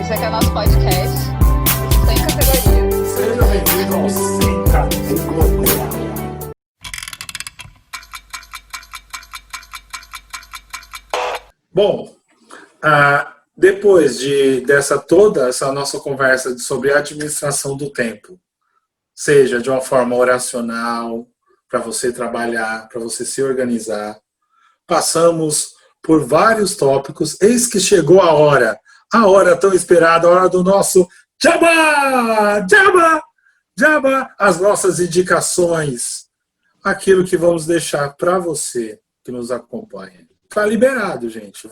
Esse aqui é o nosso podcast, sem categoria. Seja bem-vindo ao Sem Categoria. Bom, depois dessa toda essa nossa conversa sobre administração do tempo, seja de uma forma oracional, para você trabalhar, para você se organizar, passamos por vários tópicos, eis que chegou a hora tão esperada, a hora do nosso Jabá! Jabá! Jabá! As nossas indicações, aquilo que vamos deixar para você que nos acompanha. Tá liberado, gente.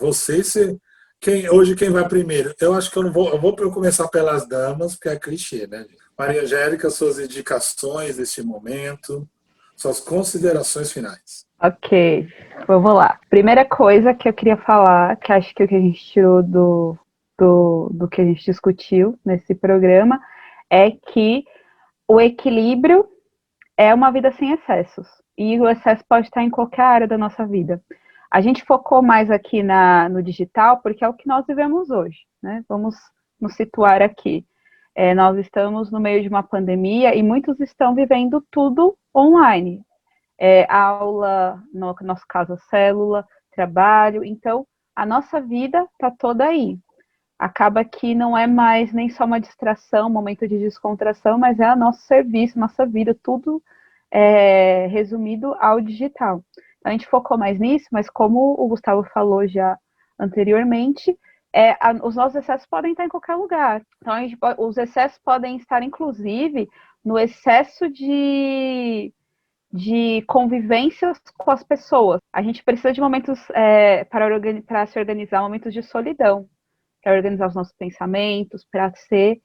Hoje quem vai primeiro? Eu acho que eu vou começar pelas damas, porque é clichê, né? Maria Angélica, suas indicações deste momento, suas considerações finais. Ok, vamos lá. Primeira coisa que eu queria falar, que acho que o que a gente tirou do que a gente discutiu nesse programa, é que o equilíbrio é uma vida sem excessos. E o excesso pode estar em qualquer área da nossa vida. A gente focou mais aqui no digital, porque é o que nós vivemos hoje, né? Vamos nos situar aqui. Nós estamos no meio de uma pandemia e muitos estão vivendo tudo online. Aula, no nosso caso, célula, trabalho. Então, a nossa vida está toda aí. Acaba que não é mais nem só uma distração, um momento de descontração, mas é o nosso serviço, nossa vida, tudo resumido ao digital. Então, a gente focou mais nisso, mas como o Gustavo falou já anteriormente, os nossos excessos podem estar em qualquer lugar. Então, os excessos podem estar, inclusive, no excesso de convivências com as pessoas. A gente precisa de momentos para se organizar, momentos de solidão, para organizar os nossos pensamentos, para ser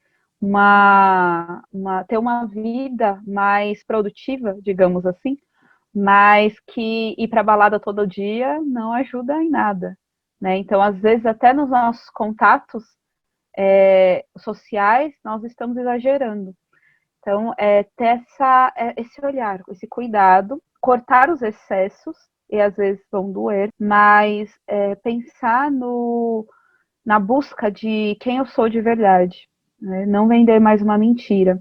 ter uma vida mais produtiva, digamos assim, mas que ir para balada todo dia não ajuda em nada, né? Então, às vezes, até nos nossos contatos sociais, nós estamos exagerando. Então, ter esse olhar, esse cuidado, cortar os excessos, e às vezes vão doer, mas pensar na busca de quem eu sou de verdade, né? Não vender mais uma mentira.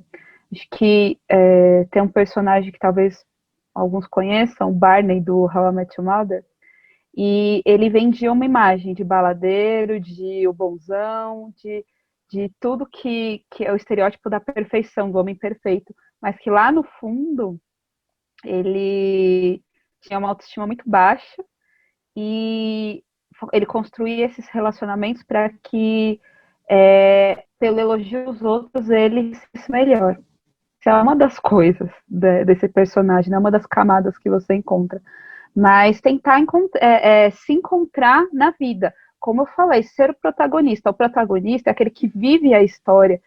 Acho que tem um personagem que talvez alguns conheçam, o Barney, do How I Met Your Mother, e ele vendia uma imagem de baladeiro, de o bonzão, de tudo que é o estereótipo da perfeição, do homem perfeito, mas que lá no fundo ele tinha uma autoestima muito baixa e ele construía esses relacionamentos para que, pelo elogio dos outros, ele se fosse melhor. Isso é uma das coisas desse personagem, é uma das camadas que você encontra. Mas tentar se encontrar na vida. Como eu falei, ser o protagonista. O protagonista é aquele que vive a história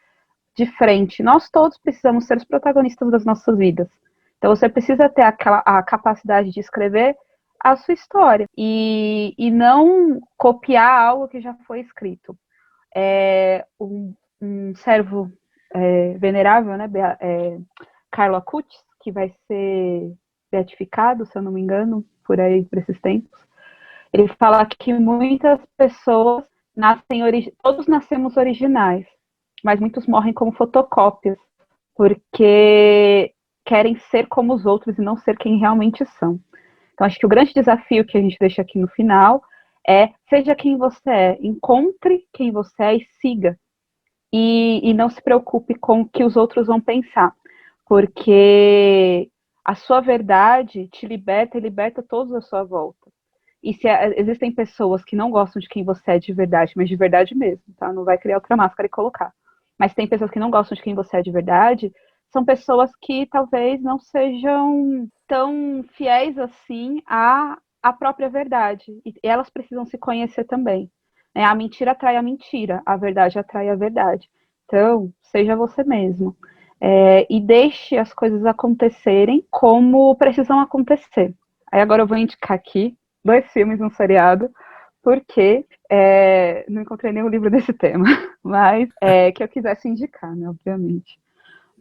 de frente. Nós todos precisamos ser os protagonistas das nossas vidas. Então você precisa ter a capacidade de escrever a sua história e não copiar algo que já foi escrito. Um servo venerável, né, Carlo Acutis, que vai ser beatificado, se eu não me engano, por aí, por esses tempos, ele fala que muitas pessoas todos nascemos originais, mas muitos morrem como fotocópias, porque querem ser como os outros e não ser quem realmente são. Então, acho que o grande desafio que a gente deixa aqui no final seja quem você é, encontre quem você é e siga. E não se preocupe com o que os outros vão pensar, porque a sua verdade te liberta e liberta todos à sua volta. E se existem pessoas que não gostam de quem você é de verdade, mas de verdade mesmo, tá? Não vai criar outra máscara e colocar. Mas tem pessoas que não gostam de quem você é de verdade, são pessoas que talvez não sejam tão fiéis assim à própria verdade. E elas precisam se conhecer também. A mentira atrai a mentira, a verdade atrai a verdade. Então, seja você mesmo. E deixe as coisas acontecerem como precisam acontecer. Aí agora eu vou indicar aqui 2 filmes e um seriado, porque não encontrei nenhum livro desse tema, mas que eu quisesse indicar, né, obviamente.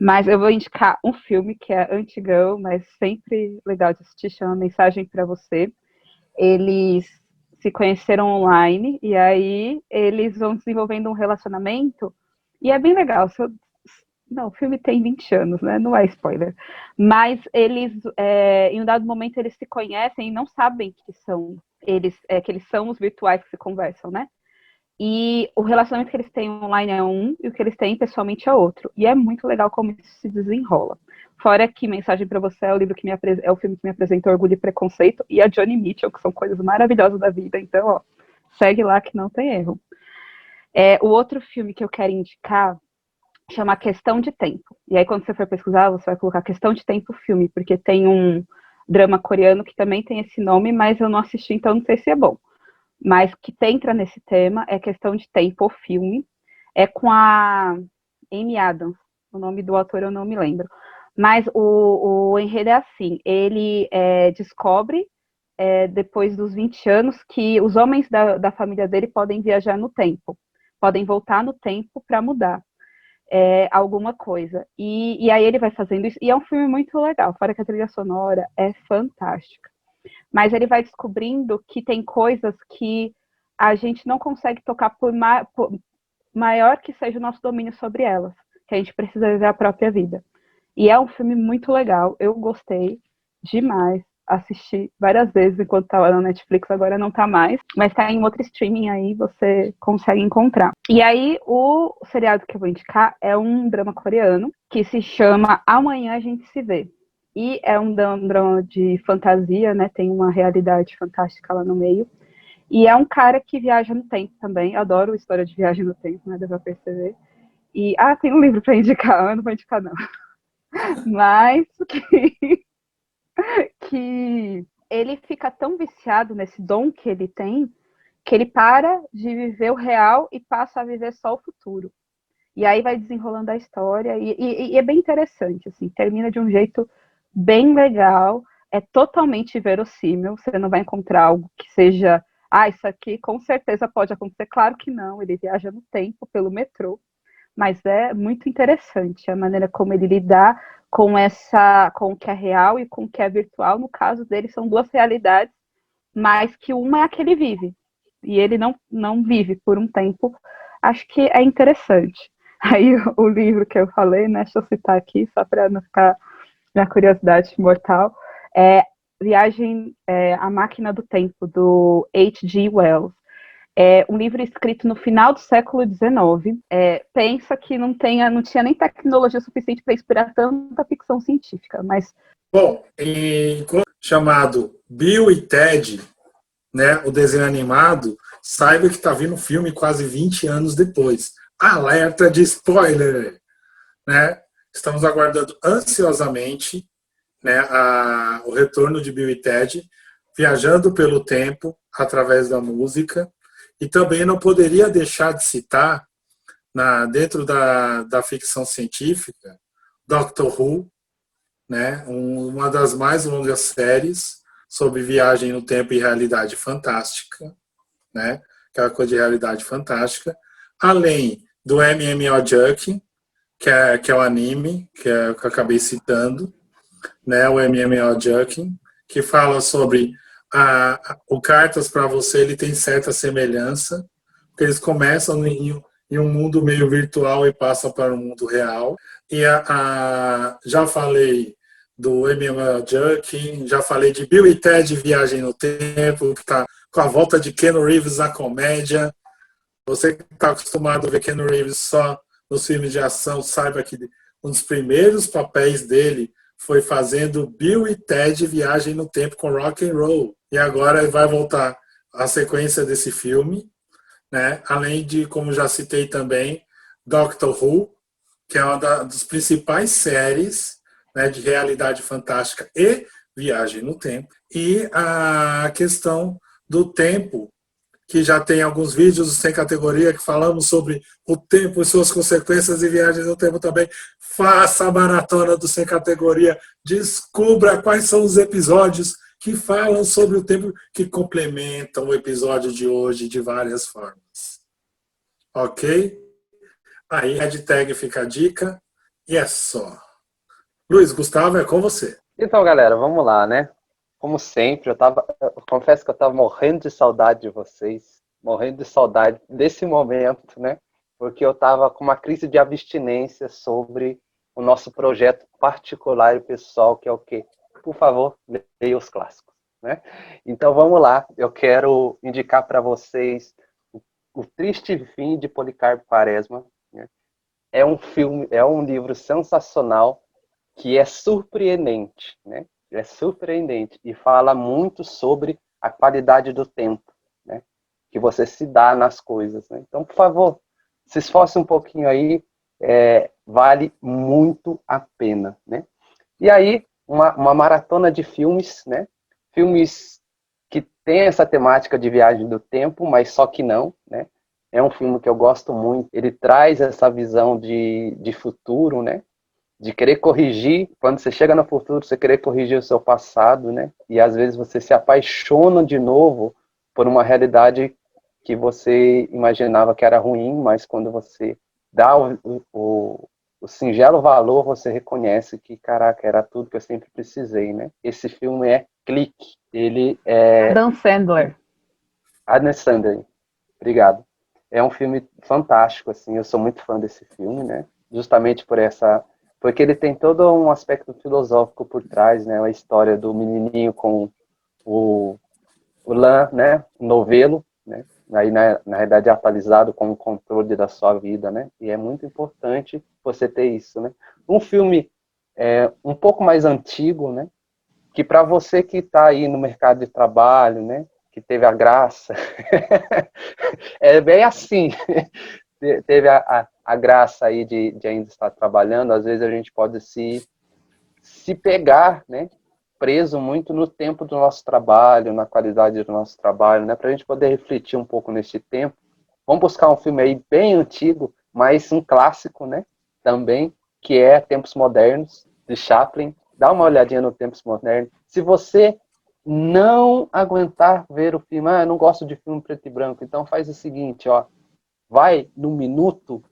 Mas eu vou indicar um filme que é antigão, mas sempre legal de assistir, chama Mensagem para Você. Ele se conheceram online, e aí eles vão desenvolvendo um relacionamento, e é bem legal. Não, o filme tem 20 anos, né? Não é spoiler. Mas eles, em um dado momento, eles se conhecem e não sabem que são que eles são os virtuais que se conversam, né? E o relacionamento que eles têm online é um, e o que eles têm pessoalmente é outro. E é muito legal como isso se desenrola. Fora que Mensagem para Você é o livro que é o filme que me apresentou Orgulho e Preconceito, e a Johnny Mitchell, que são coisas maravilhosas da vida. Então, ó, segue lá que não tem erro. O outro filme que eu quero indicar chama Questão de Tempo. E aí, quando você for pesquisar, você vai colocar Questão de Tempo filme, porque tem um drama coreano que também tem esse nome, mas eu não assisti, então não sei se é bom. Mas que entra nesse tema é Questão de Tempo, o filme. É com a Amy Adams. O nome do autor eu não me lembro. Mas o enredo é assim. Ele descobre, depois dos 20 anos, que os homens da família dele podem viajar no tempo. Podem voltar no tempo para mudar alguma coisa. E aí ele vai fazendo isso. E é um filme muito legal. Fora que a trilha sonora é fantástica. Mas ele vai descobrindo que tem coisas que a gente não consegue tocar por maior que seja o nosso domínio sobre elas, que a gente precisa viver a própria vida. E é um filme muito legal, eu gostei demais, assisti várias vezes enquanto estava na Netflix, agora não está mais, mas está em outro streaming aí, você consegue encontrar. E aí, o seriado que eu vou indicar é um drama coreano, que se chama Amanhã a Gente Se Vê. E é um drama de fantasia, né? Tem uma realidade fantástica lá no meio. E é um cara que viaja no tempo também. Adoro história de viagem no tempo, né? Dá pra perceber. E, tem um livro pra indicar. Eu não vou indicar, não. Mas que ele fica tão viciado nesse dom que ele tem, que ele para de viver o real e passa a viver só o futuro. E aí vai desenrolando a história. E é bem interessante, assim. Termina de um jeito bem legal, é totalmente verossímil, você não vai encontrar algo que seja, isso aqui com certeza pode acontecer, claro que não, ele viaja no tempo pelo metrô, mas é muito interessante a maneira como ele lidar com o que é real e com o que é virtual. No caso dele, são duas realidades, mas que uma é a que ele vive, e ele não vive por um tempo. Acho que é interessante. Aí o livro que eu falei, né, deixa eu citar aqui, só para não ficar na curiosidade mortal, A Máquina do Tempo, do H.G. Wells. É um livro escrito no final do século XIX. Pensa que não tinha nem tecnologia suficiente para inspirar tanta ficção científica, mas... Bom, chamado Bill e Ted, né, o desenho animado, saiba que está vindo um filme quase 20 anos depois. Alerta de spoiler! Né? Estamos aguardando ansiosamente, né, o retorno de Bill e Ted, viajando pelo tempo através da música. E também não poderia deixar de citar, dentro da ficção científica, Doctor Who, né, uma das mais longas séries sobre viagem no tempo e realidade fantástica, né, aquela coisa de realidade fantástica, além do MMO Junkie, que é o anime que eu acabei citando, né, o MMO Junkie, que fala sobre o Cartas para Você. Ele tem certa semelhança, porque eles começam em um mundo meio virtual e passam para o mundo real. E já falei do MMO Junkie, já falei de Bill e Ted Viagem no Tempo, que está com a volta de Keanu Reeves à comédia. Você que está acostumado a ver Keanu Reeves só nos filmes de ação, saiba que um dos primeiros papéis dele foi fazendo Bill e Ted Viagem no Tempo com Rock and Roll. E agora vai voltar a sequência desse filme, né? Além de, como já citei também, Doctor Who, que é uma das principais séries, né, de realidade fantástica e viagem no tempo. E a questão do tempo, que já tem alguns vídeos sem categoria que falamos sobre o tempo e suas consequências e viagens no tempo também. Faça a maratona do Sem Categoria, descubra quais são os episódios que falam sobre o tempo, que complementam o episódio de hoje de várias formas. Ok? Aí, hashtag fica a dica, e é só. Luiz Gustavo, é com você. Então, galera, vamos lá, né? como sempre, eu confesso que eu estava morrendo de saudade de vocês, morrendo de saudade desse momento, né? Porque eu estava com uma crise de abstinência sobre o nosso projeto particular e pessoal, que é o quê? Por favor, leia os clássicos, né? Então vamos lá, eu quero indicar para vocês O Triste Fim de Policarpo Quaresma, né? É um filme, é um livro sensacional que é surpreendente, né? É surpreendente e fala muito sobre a qualidade do tempo, né? Que você se dá nas coisas, né? Então, por favor, se esforce um pouquinho aí, vale muito a pena, né? E aí, uma maratona de filmes, né? Filmes que tem essa temática de viagem do tempo, mas só que não, né? É um filme que eu gosto muito. Ele traz essa visão de futuro, né? De querer corrigir, quando você chega no futuro, você querer corrigir o seu passado, né? E às vezes você se apaixona de novo por uma realidade que você imaginava que era ruim, mas quando você dá o singelo valor, você reconhece que, caraca, era tudo que eu sempre precisei, né? Esse filme é Clique. Ele é... Adam Sandler. Adam Sandler. Obrigado. É um filme fantástico, assim, eu sou muito fã desse filme, né? Justamente porque ele tem todo um aspecto filosófico por trás, né? A história do menininho com o Lan, né? O novelo, né? Aí, na realidade, é atualizado com o controle da sua vida, né? E é muito importante você ter isso, né? Um filme um pouco mais antigo, né? Que para você que está aí no mercado de trabalho, né? Que teve a graça, é bem assim, teve a graça aí de ainda estar trabalhando, às vezes a gente pode se pegar, né? Preso muito no tempo do nosso trabalho, na qualidade do nosso trabalho, né? Para a gente poder refletir um pouco nesse tempo. Vamos buscar um filme aí bem antigo, mas um clássico, né? Também, que é Tempos Modernos, de Chaplin. Dá uma olhadinha no Tempos Modernos. Se você não aguentar ver o filme, eu não gosto de filme preto e branco, então faz o seguinte, ó, vai no minuto,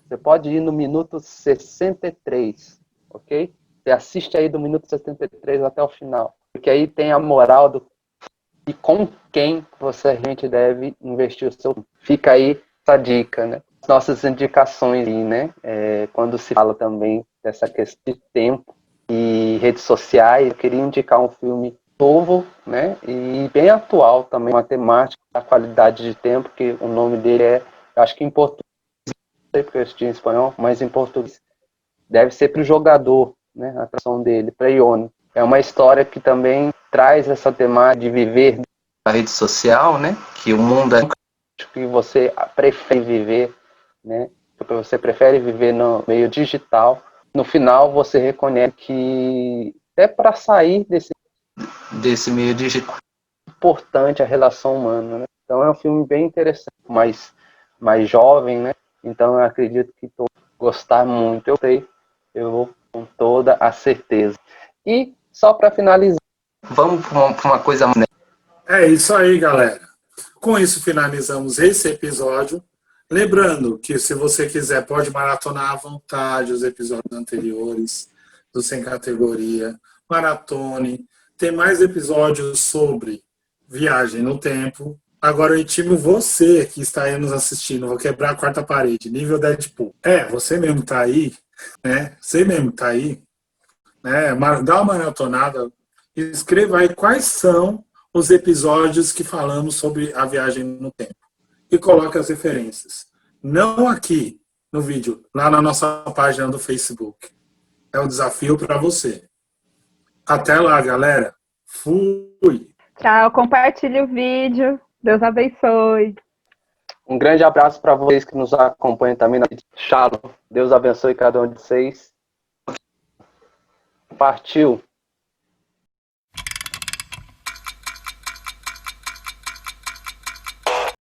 você pode ir no minuto 63, ok? Você assiste aí do minuto 63 até o final, porque aí tem a moral e com quem você realmente deve investir o seu tempo. Fica aí essa dica, né? Nossas indicações aí, né? Quando se fala também dessa questão de tempo e redes sociais, eu queria indicar um filme novo, né? E bem atual também, uma temática da qualidade de tempo, que o nome dele acho que em português, não sei porque eu assisti em espanhol, mas em português deve ser para o jogador, né? A atração dele, para Ione. É uma história que também traz essa temática de viver na rede social, né? Que o mundo que você prefere viver, né? Que você prefere viver no meio digital. No final, você reconhece que até para sair desse meio digital é importante a relação humana, né? Então é um filme bem interessante, mais jovem, né? Então eu acredito que todos vão gostar muito. Eu vou com toda a certeza. E só para finalizar, vamos para uma coisa, né? É isso aí, galera. Com isso, finalizamos esse episódio. Lembrando que, se você quiser, pode maratonar à vontade os episódios anteriores do Sem Categoria. Maratone. Tem mais episódios sobre viagem no tempo. Agora eu intimo você que está aí nos assistindo. Vou quebrar a quarta parede, nível Deadpool. Você mesmo está aí, né? Você mesmo está aí, né? Dá uma maratonada. Escreva aí quais são os episódios que falamos sobre a viagem no tempo. E coloque as referências. Não aqui no vídeo, lá na nossa página do Facebook. É um desafio para você. Até lá, galera. Fui! Tchau, compartilhe o vídeo. Deus abençoe. Um grande abraço para vocês que nos acompanham também. Shalom. Deus abençoe cada um de vocês. Partiu.